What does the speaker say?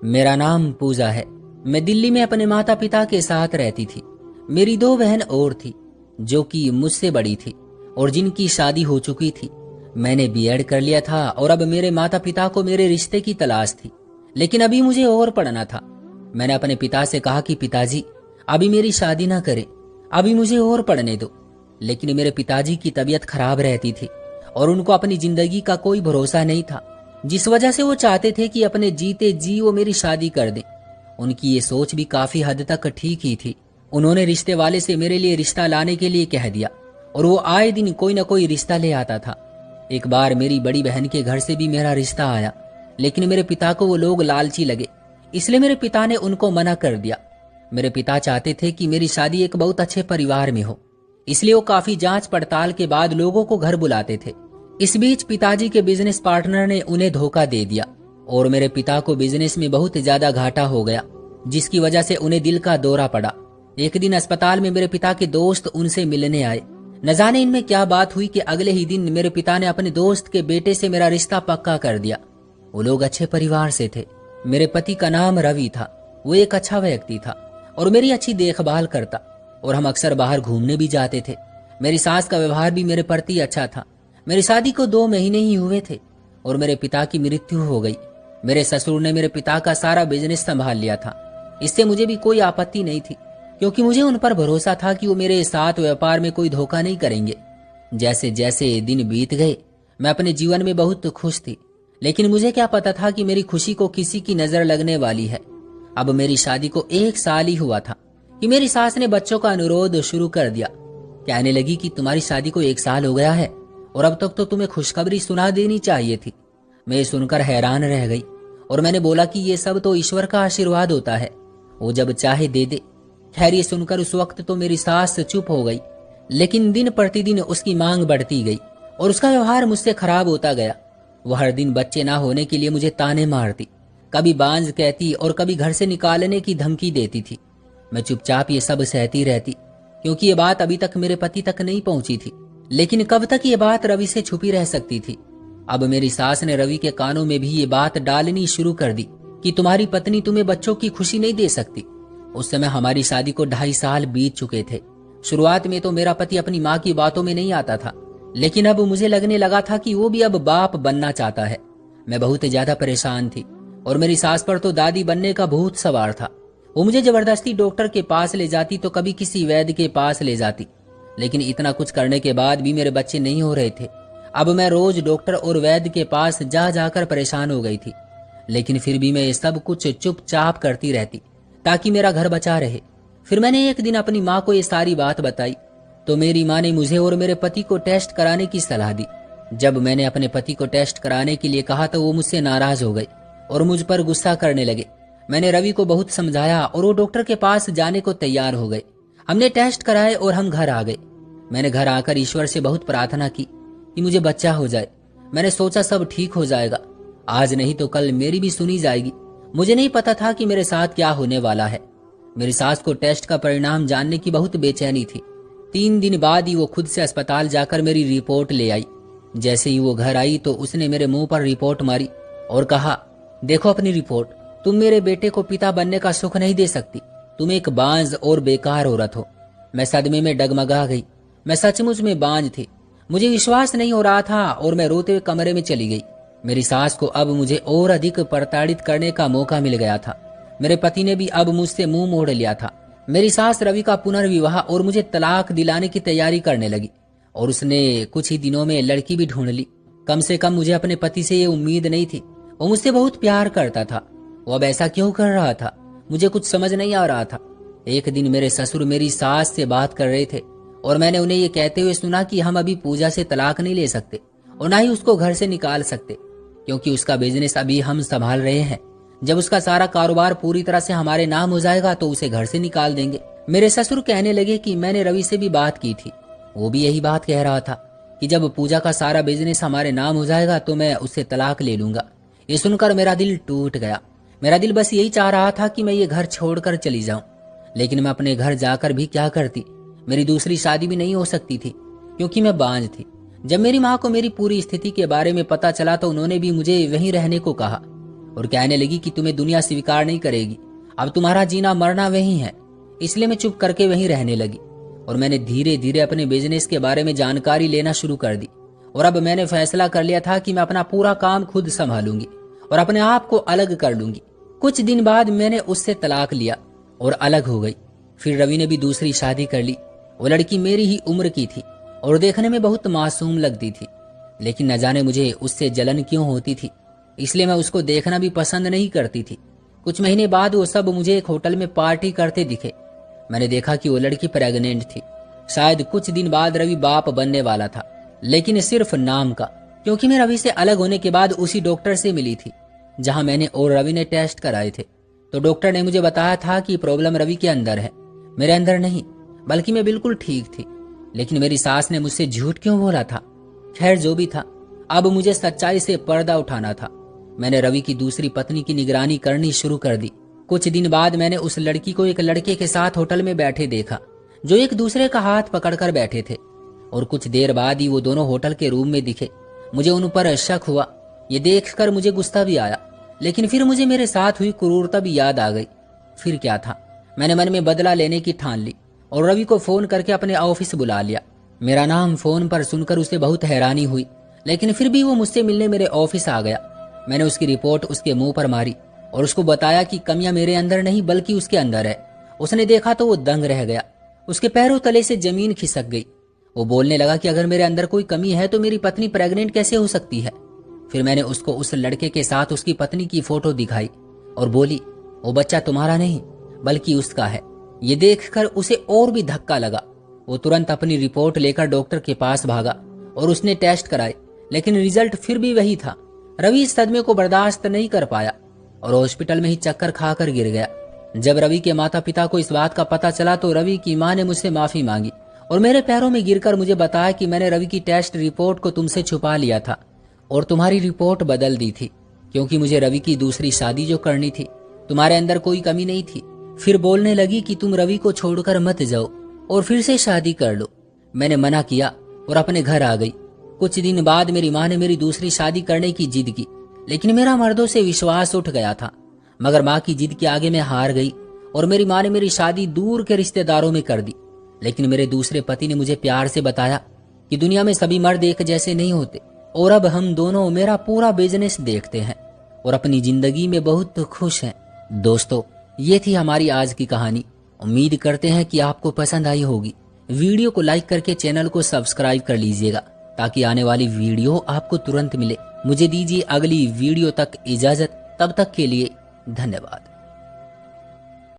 मेरा नाम पूजा है। मैं दिल्ली में अपने माता पिता के साथ रहती थी। मेरी दो बहन और थी जो कि मुझसे बड़ी थी और जिनकी शादी हो चुकी थी। मैंने बीएड कर लिया था और अब मेरे माता पिता को मेरे रिश्ते की तलाश थी, लेकिन अभी मुझे और पढ़ना था। मैंने अपने पिता से कहा कि पिताजी, अभी मेरी शादी ना करें, अभी मुझे और पढ़ने दो। लेकिन मेरे पिताजी की तबीयत खराब रहती थी और उनको अपनी जिंदगी का कोई भरोसा नहीं था, जिस वजह से वो चाहते थे कि अपने जीते जी वो मेरी शादी कर दें। उनकी ये सोच भी काफी हद तक ठीक ही थी। उन्होंने रिश्ते वाले से मेरे लिए रिश्ता लाने के लिए कह दिया और वो आए दिन कोई ना कोई रिश्ता ले आता था। एक बार मेरी बड़ी बहन के घर से भी मेरा रिश्ता आया, लेकिन मेरे पिता को वो लोग लालची लगे, इसलिए मेरे पिता ने उनको मना कर दिया। मेरे पिता चाहते थे कि मेरी शादी एक बहुत अच्छे परिवार में हो, इसलिए वो काफी जांच पड़ताल के बाद लोगों को घर बुलाते थे। इस बीच पिताजी के बिजनेस पार्टनर ने उन्हें धोखा दे दिया और मेरे पिता को बिजनेस में बहुत ज्यादा घाटा हो गया, जिसकी वजह से उन्हें दिल का दौरा पड़ा। एक दिन अस्पताल में मेरे पिता के दोस्त उनसे मिलने आए। न जाने इनमें क्या बात हुई कि अगले ही दिन मेरे पिता ने अपने दोस्त के बेटे से मेरा रिश्ता पक्का कर दिया। वो लोग अच्छे परिवार से थे। मेरे पति का नाम रवि था। वो एक अच्छा व्यक्ति था और मेरी अच्छी देखभाल करता और हम अक्सर बाहर घूमने भी जाते थे। मेरी सास का व्यवहार भी मेरे प्रति अच्छा था। मेरी शादी को 2 महीने ही हुए थे और मेरे पिता की मृत्यु हो गई। मेरे ससुर ने मेरे पिता का सारा बिजनेस संभाल लिया था। इससे मुझे भी कोई आपत्ति नहीं थी, क्योंकि मुझे उन पर भरोसा था कि वो मेरे साथ व्यापार में कोई धोखा नहीं करेंगे। जैसे जैसे दिन बीत गए मैं अपने जीवन में बहुत खुश थी, लेकिन मुझे क्या पता था कि मेरी खुशी को किसी की नजर लगने वाली है। अब मेरी शादी को 1 साल ही हुआ था कि मेरी सास ने बच्चों का अनुरोध शुरू कर दिया। कहने लगी कि तुम्हारी शादी को 1 साल हो गया है और अब तक तो तुम्हें खुशखबरी सुना देनी चाहिए थी। मैं ये सुनकर हैरान रह गई और मैंने बोला कि ये सब तो ईश्वर का आशीर्वाद होता है, वो जब चाहे दे दे। खैर, ये सुनकर उस वक्त तो मेरी सास चुप हो गई, लेकिन दिन प्रतिदिन उसकी मांग बढ़ती गई और उसका व्यवहार मुझसे खराब होता गया। वो हर दिन बच्चे ना होने के लिए मुझे ताने मारती, कभी बांझ कहती और कभी घर से निकालने की धमकी देती थी। मैं चुपचाप ये सब सहती रहती, क्योंकि ये बात अभी तक मेरे पति तक नहीं पहुंची थी। लेकिन कब तक ये बात रवि से छुपी रह सकती थी। अब मेरी सास ने रवि के कानों में भी ये बात डालनी शुरू कर दी कि तुम्हारी पत्नी तुम्हें बच्चों की खुशी नहीं दे सकती। उस समय हमारी शादी को 2.5 साल बीत चुके थे। शुरुआत में तो मेरा पति अपनी माँ की बातों में नहीं आता था, लेकिन अब मुझे लगने लगा था कि वो भी अब बाप बनना चाहता है। मैं बहुत ज्यादा परेशान थी और मेरी सास पर तो दादी बनने का भूत सवार था। वो मुझे जबरदस्ती डॉक्टर के पास ले जाती तो कभी किसी वैद्य के पास ले जाती, लेकिन इतना कुछ करने के बाद भी मेरे बच्चे नहीं हो रहे थे। अब मैं रोज डॉक्टर और वैद्य के पास जा जाकर परेशान हो गई थी, लेकिन फिर भी मैं ये सब कुछ चुपचाप करती रहती ताकि मेरा घर बचा रहे। फिर मैंने एक दिन अपनी माँ को ये सारी बात बताई तो मेरी माँ ने मुझे और मेरे पति को टेस्ट कराने की सलाह दी। जब मैंने अपने पति को टेस्ट कराने के लिए कहा तो वो मुझसे नाराज हो गए और मुझ पर गुस्सा करने लगे। मैंने रवि को बहुत समझाया और वो डॉक्टर के पास जाने को तैयार हो गए। हमने टेस्ट कराए और हम घर आ गए। मैंने घर आकर ईश्वर से बहुत प्रार्थना की कि मुझे बच्चा हो जाए। मैंने सोचा सब ठीक हो जाएगा, आज नहीं तो कल मेरी भी सुनी जाएगी। मुझे नहीं पता था कि मेरे साथ क्या होने वाला है। मेरी सास को टेस्ट का परिणाम जानने की बहुत बेचैनी थी। 3 दिन बाद ही वो खुद से अस्पताल जाकर मेरी रिपोर्ट ले आई। जैसे ही वो घर आई तो उसने मेरे मुंह पर रिपोर्ट मारी और कहा, देखो अपनी रिपोर्ट, तुम मेरे बेटे को पिता बनने का सुख नहीं दे सकती। तुम एक बांझ और बेकार औरत हो। मैं सदमे में डगमगा गई। मैं सचमुच में बांझ थी। मुझे विश्वास नहीं हो रहा था और मैं रोते हुए कमरे में चली गई। मेरी सास को अब मुझे और अधिक प्रताड़ित करने का मौका मिल गया था। मेरे पति ने भी अब मुझसे मुंह मोड़ लिया था। मेरी सास रवि का पुनर्विवाह और मुझे तलाक दिलाने की तैयारी करने लगी और उसने कुछ ही दिनों में लड़की भी ढूंढ ली। कम से कम मुझे अपने पति से ये उम्मीद नहीं थी। वो मुझसे बहुत प्यार करता था। वो अब ऐसा क्यों कर रहा था, मुझे कुछ समझ नहीं आ रहा था। एक दिन मेरे ससुर मेरी सास से बात कर रहे थे और मैंने उन्हें ये कहते हुए सुना कि हम अभी पूजा से तलाक नहीं ले सकते और ना ही उसको घर से निकाल सकते, क्योंकि उसका बिजनेस अभी हम संभाल रहे हैं। जब उसका सारा कारोबार पूरी तरह से हमारे नाम हो जाएगा तो उसे घर से निकाल देंगे। मेरे ससुर कहने लगे कि मैंने रवि से भी बात की थी, वो भी यही बात कह रहा था कि जब पूजा का सारा बिजनेस हमारे नाम हो जाएगा तो मैं उससे तलाक ले लूंगा। ये सुनकर मेरा दिल टूट गया। मेरा दिल बस यही चाह रहा था कि मैं ये घर छोड़कर चली जाऊं, लेकिन मैं अपने घर जाकर भी क्या करती। मेरी दूसरी शादी भी नहीं हो सकती थी क्योंकि मैं बांझ थी। जब मेरी माँ को मेरी पूरी स्थिति के बारे में पता चला तो उन्होंने भी मुझे वहीं रहने को कहा। और कहने लगी कि तुम्हें दुनिया स्वीकार नहीं करेगी, अब तुम्हारा जीना मरना वही है। इसलिए मैं चुप करके वहीं रहने लगी और मैंने धीरे धीरे अपने बिजनेस के बारे में जानकारी लेना शुरू कर दी। और अब मैंने फैसला कर लिया था कि मैं अपना पूरा काम खुद संभालूंगी और अपने आप को अलग कर लूंगी। कुछ दिन बाद मैंने उससे तलाक लिया और अलग हो गई। फिर रवि ने भी दूसरी शादी कर ली। वो लड़की मेरी ही उम्र की थी और देखने में बहुत मासूम लगती थी, लेकिन न जाने मुझे उससे जलन क्यों होती थी, इसलिए मैं उसको देखना भी पसंद नहीं करती थी। कुछ महीने बाद वो सब मुझे एक होटल में पार्टी करते दिखे। मैंने देखा कि वो लड़की प्रेग्नेंट थी। शायद कुछ दिन बाद रवि बाप बनने वाला था, लेकिन सिर्फ नाम का, क्योंकि मैं रवि से अलग होने के बाद उसी डॉक्टर से मिली थी जहां मैंने और रवि ने टेस्ट कराए थे। तो डॉक्टर ने मुझे बताया था कि प्रॉब्लम रवि के अंदर है, मेरे अंदर नहीं, बल्कि मैं बिल्कुल ठीक थी। लेकिन मेरी सास ने मुझसे झूठ क्यों बोला था? खैर जो भी था, अब मुझे सच्चाई से पर्दा उठाना था। मैंने रवि की दूसरी पत्नी की निगरानी करनी शुरू कर दी। कुछ दिन बाद मैंने उस लड़की को एक लड़के के साथ होटल में बैठे देखा, जो एक दूसरे का हाथ पकड़कर बैठे थे, और कुछ देर बाद ही वो दोनों होटल के रूम में दिखे। मुझे उन पर शक हुआ। ये देखकर मुझे गुस्सा भी आया, लेकिन फिर मुझे मेरे साथ हुई क्रूरता भी याद आ गई। फिर क्या था, मैंने मन में बदला लेने की ठान ली और रवि को फोन करके अपने ऑफिस बुला लिया। मेरा नाम फोन पर सुनकर उसे बहुत हैरानी हुई, लेकिन फिर भी वो मुझसे मिलने मेरे ऑफिस आ गया। मैंने उसकी रिपोर्ट उसके मुंह पर मारी और उसको बताया कि कमियां मेरे अंदर नहीं बल्कि उसके अंदर है। उसने देखा तो वो दंग रह गया, उसके पैरों तले से जमीन खिसक गई। वो बोलने लगा कि अगर मेरे अंदर कोई कमी है तो मेरी पत्नी प्रेग्नेंट कैसे हो सकती है। फिर मैंने उसको उस लड़के के साथ उसकी पत्नी की फोटो दिखाई और बोली, वो बच्चा तुम्हारा नहीं बल्कि उसका है। ये देखकर उसे और भी धक्का लगा। वो तुरंत अपनी रिपोर्ट लेकर डॉक्टर के पास भागा और उसने टेस्ट कराए, लेकिन रिजल्ट फिर भी वही था। रवि इस सदमे को बर्दाश्त नहीं कर पाया और हॉस्पिटल में ही चक्कर खाकर गिर गया। जब रवि के माता पिता को इस बात का पता चला तो रवि की मां ने मुझसे माफी मांगी और मेरे पैरों में गिरकर मुझे बताया कि मैंने रवि की टेस्ट रिपोर्ट को तुमसे छुपा लिया था और तुम्हारी रिपोर्ट बदल दी थी, क्योंकि मुझे रवि की दूसरी शादी जो करनी थी। तुम्हारे अंदर कोई कमी नहीं थी। फिर बोलने लगी कि तुम रवि को छोड़कर मत जाओ और फिर से शादी कर लो। मैंने मना किया और अपने घर आ गई। कुछ दिन बाद मेरी मां ने मेरी दूसरी शादी करने की जिद की, लेकिन मेरा मर्दों से विश्वास उठ गया था। मगर मां की जिद के आगे मैं हार गई और मेरी मां ने मेरी शादी दूर के रिश्तेदारों में कर दी। लेकिन मेरे दूसरे पति ने मुझे प्यार से बताया कि दुनिया में सभी मर्द एक जैसे नहीं होते और अब हम दोनों मेरा पूरा बिजनेस देखते हैं और अपनी जिंदगी में बहुत खुश हैं। दोस्तों, ये थी हमारी आज की कहानी। उम्मीद करते हैं कि आपको पसंद आई होगी। वीडियो को लाइक करके चैनल को सब्सक्राइब कर लीजिएगा ताकि आने वाली वीडियो आपको तुरंत मिले। मुझे दीजिए अगली वीडियो तक इजाजत। तब तक के लिए धन्यवाद।